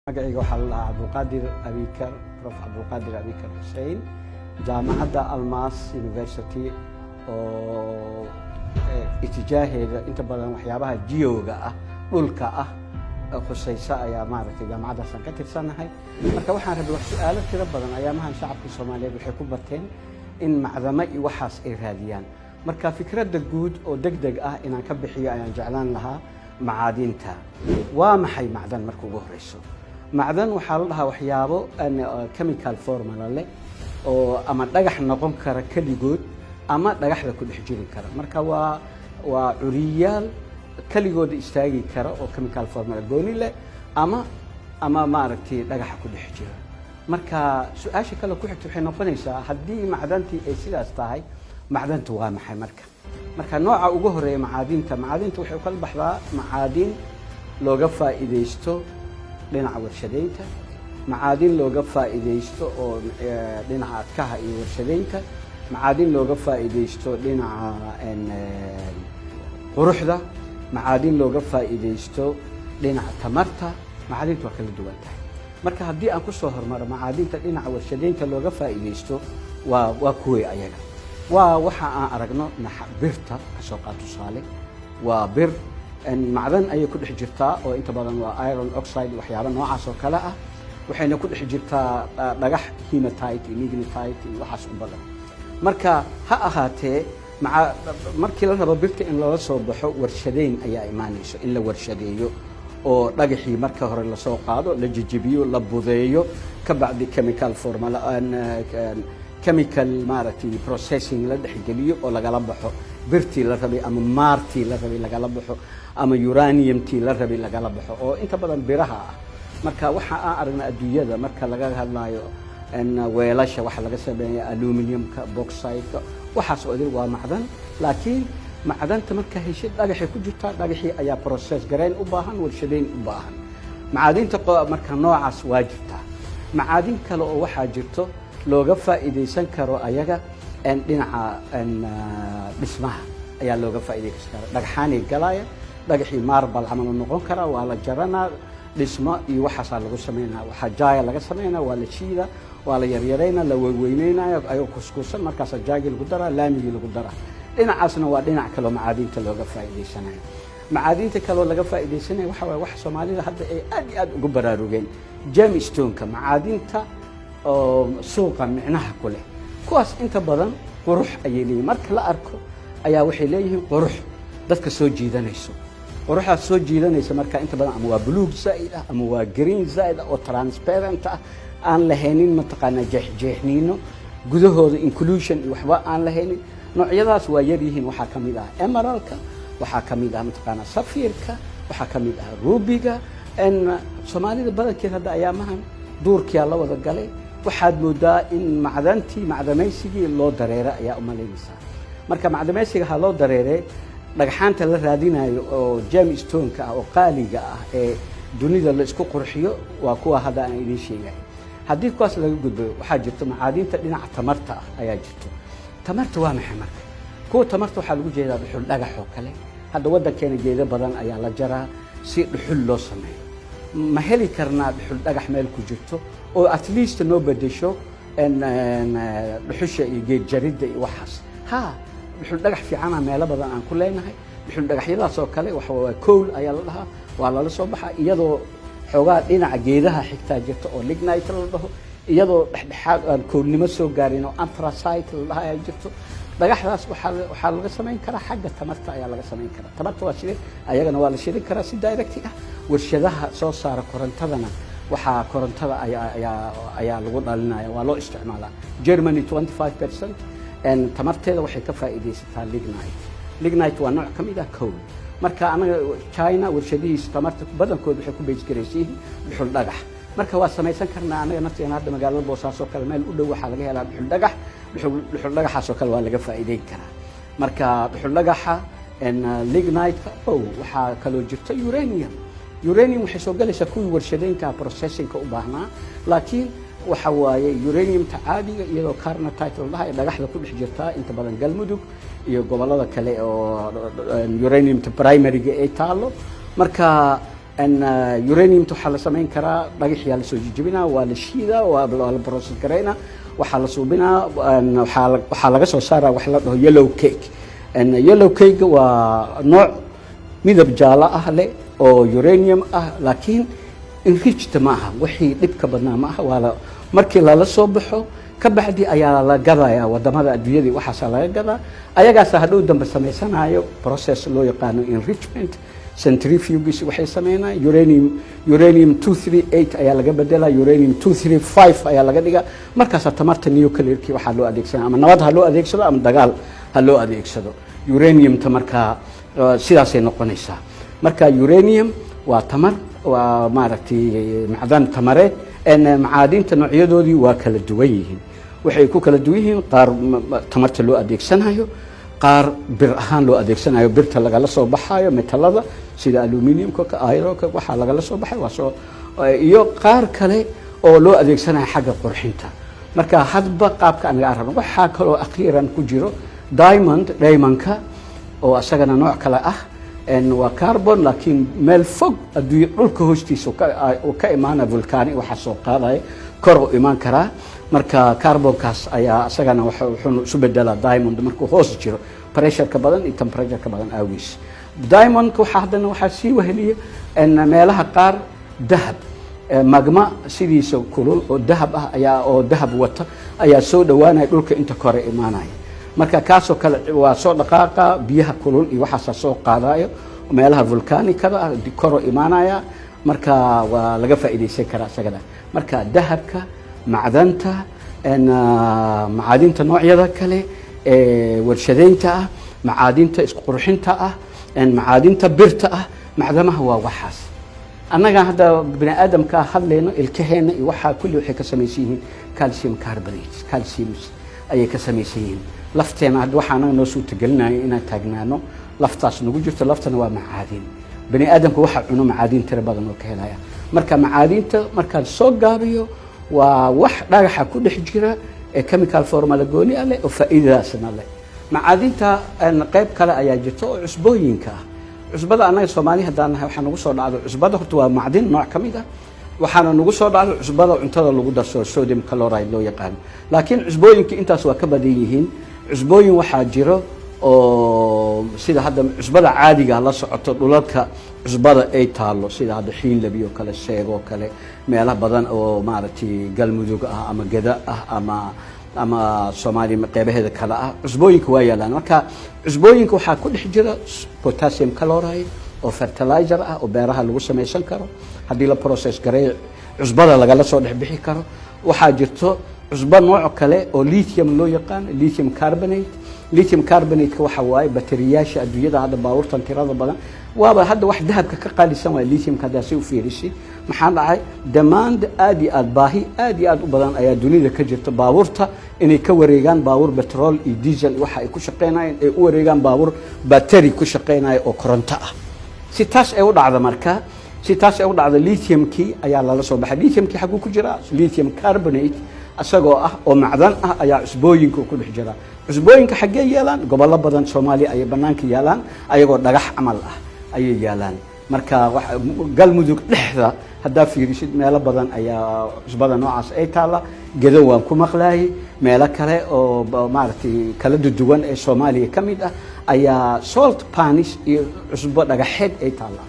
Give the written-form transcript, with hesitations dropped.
magacayga waxaa la dhahaa Cabdulqaadir Abikar, Prof Cabdulqaadir Abikar Hussein, jaamacadda Almas University oo itijaaheeda inta badan waxyaabaha jiyowga ah dhulka ah khusaysa ayaa maaragtay jaamacaddaasaan ka tirsanahay. Marka waxaan rabay wax su'aalo tiro badan ayaamahan shacabka Soomaaliyeed waxay ku bateen in macdamo iyo waxaas ay raadiyaan. Marka fikradda guud oo degdeg ah inaan ka bixiyo ayaan jeclaan lahaa macaadinta. Waa maxay macdan marka ugu horeyso? macdan waxaa la dhahaa waxyaabo chemical formula leh oo ama dhagax noqon kara kaligood ama dhagaxda ku dhex jiri kara. Marka waa curiyaal kaligooda istaagi kara oo chemical formula gooni leh ama maaragtay dhagaxa ku dhex jira. Marka su'aasha kale ku xigta waxay noqonaysaa haddii macdantii ay sidaas tahay, macdanta waa maxay marka nooca ugu horeeya macaadinta waxay u kala baxdaa macaadin looga faa'iideysto dhinaca warshadeynta, macaadin looga faa'iideysto oo dhinaca adkaha iyo warshadeynta, macaadin looga faa'iideysto dhinaca quruxda, macaadin looga faa'iideysto dhinaca tamarta. macaadintu waa kala duwan tahay. Marka haddii aan ku soo hormaro macaadinta dhinaca warshadeynta looga faa'iideysto waa kuwii ayaga waxa aan aragno birta ka soo qaad tusaale waa bir macdan ayay ku dhex jirtaa oo inta badan waa iron oxide waxyaabo noocaas oo kale ah. waxayna ku dhex jirtaa dhagax hematite iyo lignite iyo waxaas u badan. marka ha ahaatee markii la rabo birta in loola soo baxo warshadeyn ayaa imaanayso in la warshadeeyo oo dhagaxii marka hore la soo qaado la jijibiyo la budeeyo ka bacdi chemical formula chemical maaragtay processing la dhexgeliyo oo lagala baxo birtii la rabay ama maartii la rabay lagala baxo ama uraniumtii la rabay lagala baxo oo inta badan biraha ah. marka waxa aan aragnaa adduunyada marka laga hadlayo weelasha waxa laga sameeyaa aluminiumka, bauxite waxaas oo idil waa macdan. laakiin macdanta marka heshay dhagaxay ku jirtaa, dhagaxii ayaa process gareyn u baahan, warshadeyn u baahan. macaadinta marka noocaas waa jirtaa. macaadin kale oo waxaa jirto looga faa'iideysan karo ayaga dhinaca dhismaha ayaa looga faa'iideysan karaa. dhagaxaanay galaya, dhagaxii maarbal camal noqon kara, waa la jaranaa, dhismo iyo waxaasaa lagu sameynaa. waxaa jaaya laga sameynaa, waa la shiida, waa la yaryareynaa, la weyweyneynayo ayagoo kuskuusan, markaasaa jaagii lagu daraa, laamigii lagu daraa. dhinacaasna waa dhinac kaloo macaadinta looga faa'iideysanayo. macaadinta kaloo laga faa'iideysanayo waxa waaye wax Soomaalida hadda ay aad iyo aad ugu baraarugeen gemstone-ka, macaadinta oo suuqa micnaha ku leh. kuwaas inta badan qurux ayay leeyihiin. marka la arko ayaa waxay leeyihiin qurux dadka soo jiidanayso. quruxaas soo jiidanaysa marka inta badan ama waa buluug zaa'id ah ama waa green zaa'id ah oo transparent ah, aan lahaynin mataqaanaa jeexjeexniino gudahooda inclusion iyo waxba aan lahaynin. noocyadaas waa yar yihiin. waxaa ka mid ah emeraldka, waxaa ka mid ah mataqaanaa safiirka, waxaa ka mid ah rubiga. Soomaalida badankeed hadda ayaamahan duurkiyaa la wada galay. waxaad moodaa in macdamaysigii loo dareera ayaa u malaynaysaa. marka macdamaysiga ha loo dareeree dhagxaanta la raadinayo oo gemstone-ka ah oo qaaliga ah ee dunida la isku qurxiyo waa kuwa hadda aan idiin sheegayo. haddii kuwaas laga gudbo waxaa jirto macaadinta dhinaca tamarta ah ayaa jirto. tamarta waa maxay marka? kuwa tamarta waxaa lagu jeedaa dhuxul dhagax oo kale. hadda waddankeena geedo badan ayaa la jaraa si dhuxul loo sameeyo. ma heli karnaa dhuxul dhagax meel ku jirto oo at least noo bedesho dhuxusha iyo geed jaridda iyo waxaas? dhuxul dhagax fiicana meelo badan aan ku leenahay. dhuxul dhagaxyadaas oo kale waxa waa coal ayaa la dhahaa, waa lala soo baxaa iyadoo xoogaa dhinaca geedaha xigtaa jirta oo lignite la dhaho, iyadoo dhexdhexaad aan coalnimo soo gaarin oo anthracite la dhahaa ayaa jirto. dhagaxdaas waxaa laga samayn karaa xagga tamarta ayaa laga samayn karaa. tamarta waa shidin, ayagana waa la shidin karaa si direct ah. warshadaha soo saara korontadana waxaa korontada ayaa lagu dhalinaya, waa loo isticmaalaa. Germany 25% tamarteeda waxay ka faa'iideysataa lignite waa nooc ka mid ah coal. marka anaga China warshadihiisa tamarta badankooda waxay ku beesgaraysiin dhuxul dhagax. marka waa samaysan karnaa anaga nafteena hadda magaalada Boosaaso kale meel u dhow waxaa laga helaa dhuxul dhagax. dhuxul dhagaxaas oo kale waa laga faa'iideyn karaa. marka dhuxul dhagaxa lignite waxaa kaloo jirta uranium waxay soo galaysaa kuwii warshadeynka processing-ka u baahnaa. laakiin waxa waaye uraniumta caadiga iyadoo carnotite la dhahay dhagaxda ku dhex jirtaa inta badan galmudug iyo gobolada kale oo uraniumta primary-ga ay taalo. marka ان uranium waxa la sameyn karaa dhagaxya la soo jijibina waa la shiida waa la process gareena waxa la suubinaa waxa laga soo saaraa wax la dhaho yellow cake ان yellow cake waa nooc midab jaalo ah leh oo uranium ah laakiin enriched ma aha wixii dhibka badnaa ma aha waa markii la soo baxo ka baxdi ayaa la gadayaa wadamada adduunyada waxaas laga gadaa ayagaas hadhow dambe sameysanayo process loo yaqaan enrichment centrifuges waxay sameeyaan uranium 238 ayaa laga bedelaa uranium 235 ayaa laga dhigaa markaas tamarta nuclearki waxa loo adeegsanaa ama nabad ha loo adeegsado ama dagaal ha loo adeegsado uranium tamarka sidaas ay noqonaysaa marka uranium waa tamar waa maaragtay macdan tamareed en macaadinta noocyadoodii waa kala duwan yihiin waxay ku kala duwan yihiin qaar tamarta loo adeegsanayo qaar bir ahaan loo adeegsanayo birta laga la soo baxayo metalada sida aluminumka ironka waxa laga la soo baxay waa soo iyo qaar kale oo loo adeegsanayo xagga qurxinta marka hadba qaabka aan aragno waxa kale oo akhiran ku jiro diamondka oo asagana nooc kale ah en waa carbon laakiin meel fog adduunyo dhulka hoostiisa oo ka imaana volcano waxa soo qaaday kor u iman kara marka carbonkaas ayaa asagana wuxuu isu bedelaa diamond markuu hoos jiro pressure ka badan iyo temperature ka badan awis diamond waxa hadana waxa sii weheliya en meelaha qaar dahab magma sidiisa kulul oo dahab ah ayaa oo dahab wata ayaa soo dhawaanay dhulka inta kore imaanaya marka kaasoo kale waa soo dhaqaaqa biyaha kulul iyo waxa soo qaadayo meelaha volcanicada kor u imaanaya marka waa laga faa'iideysan karaa asagana marka dahabka macdanta en macaadinta noocyada kale ee warshadeynta ah macaadinta isku qurxinta ah en macaadinta birta ah macdamaha waa waxaas annaga hadda bini aadamka hadleeno ilkaheena iyo waxa kulli waxay ka samaysan yihiin calcium carbonate calcium ayay ka samaysan yihiin lafteena hadda waxaan noo soo tagalinayo inaan taagnaano laftaas nagu jirto laftana waa macaadin bini aadamku waxa cuno macaadin tira badan oo ka helaya marka macaadinta marka soo gaabiyo waa wax dhagaxa ku dhex jira ee chemical formula gooni ah oo faa'iidadaasna leh macaadinta qayb kale ayaa jirto oo cusbooyinka cusbada anaga Soomaali hadaan waxa nagu soo dhacdo cusbada horta waa macdin nooc kamid ah waxaana nagu soo dhacdo cusbada cuntada lagu darsado sodium chloride loo yaqaan laakiin cusbooyinka intaas waa ka badan yihiin cusbooyin waxa jiro oo sida hadda cusbada caadiga la socoto dhulalka cusbada ay taalo sida hadda xiin labiyo kale sheego kale meelaha badan oo maaragtay galmudug ah ama gada ah ama Soomaaliya qaybaheeda kale ah cusbooyinka waa yaalaan marka cusbooyinka waxa ku dhex jira potassium chloride oo fertilizer ah oo beeraha lagu sameeysan karo hadii la process gareeyo cusbada laga la soo bixi karo waxa jirto cusba nooc kale oo lithium loo yaqaan lithium carbonate waxa waaye bateriyaasha adduunyada hadda baabuurtan tirada badan waaba hadda wax dahabka ka qaalisan waa lithium kada si u fiirisi maxaa dhacay demand aad iyo aad u badan ayaa dunida ka jirta baabuurta inay ka wareegaan baabuur petrol iyo diesel waxa ay ku shaqeynayaan ay u wareegaan baabuur battery ku shaqeynaya oo koronto ah si taas ay u dhacdo marka lithiumki ayaa la soo baxay lithiumki xaguu ku jira lithium carbonate asagoo ah oo macdan ah ayaa cusbooyinka ku dhex jira cusbooyinka xagee yeelaan gobollo badan Soomaaliya ay banaanka yeelaan ayagoo dhagax amal ah ayay yeelaan marka galmudug dhexda hadaa fiirisid meelo badan ayaa cusbada noocaas ay taala gedo waan ku maqlaayay meelo kale oo maaragtay kala duwan ee Soomaaliya kamid ah ayaa salt pans iyo cusbo dhagaxeed ay taala